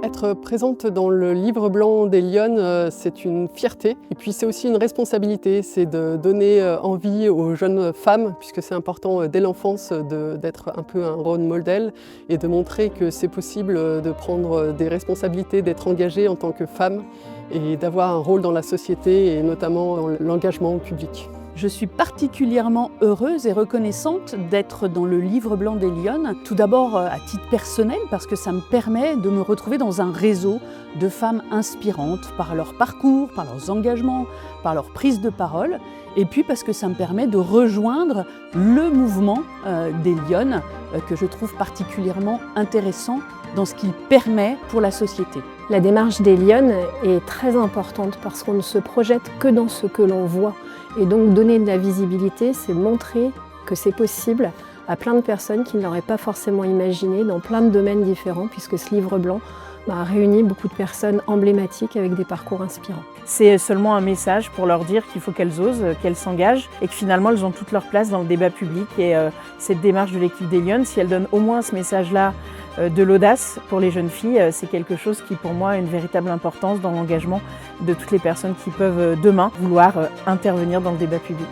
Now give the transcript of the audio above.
Être présente dans le livre blanc des Lyonnes, c'est une fierté et puis c'est aussi une responsabilité, c'est de donner envie aux jeunes femmes, puisque c'est important dès l'enfance d'être un peu un rôle modèle et de montrer que c'est possible de prendre des responsabilités, d'être engagée en tant que femme et d'avoir un rôle dans la société et notamment dans l'engagement public. Je suis particulièrement heureuse et reconnaissante d'être dans le livre blanc des Lyonnes. Tout d'abord à titre personnel parce que ça me permet de me retrouver dans un réseau de femmes inspirantes par leur parcours, par leurs engagements, par leur prise de parole. Et puis parce que ça me permet de rejoindre le mouvement des Lyonnes que je trouve particulièrement intéressant dans ce qu'il permet pour la société. La démarche des Lyonnes est très importante parce qu'on ne se projette que dans ce que l'on voit. Et donc donner de la visibilité, c'est montrer que c'est possible à plein de personnes qui ne l'auraient pas forcément imaginé dans plein de domaines différents, puisque ce livre blanc a réuni beaucoup de personnes emblématiques avec des parcours inspirants. C'est seulement un message pour leur dire qu'il faut qu'elles osent, qu'elles s'engagent et que finalement elles ont toute leur place dans le débat public. Et cette démarche de l'équipe des Lyonnes, si elle donne au moins ce message-là de l'audace pour les jeunes filles, c'est quelque chose qui pour moi a une véritable importance dans l'engagement de toutes les personnes qui peuvent demain vouloir intervenir dans le débat public.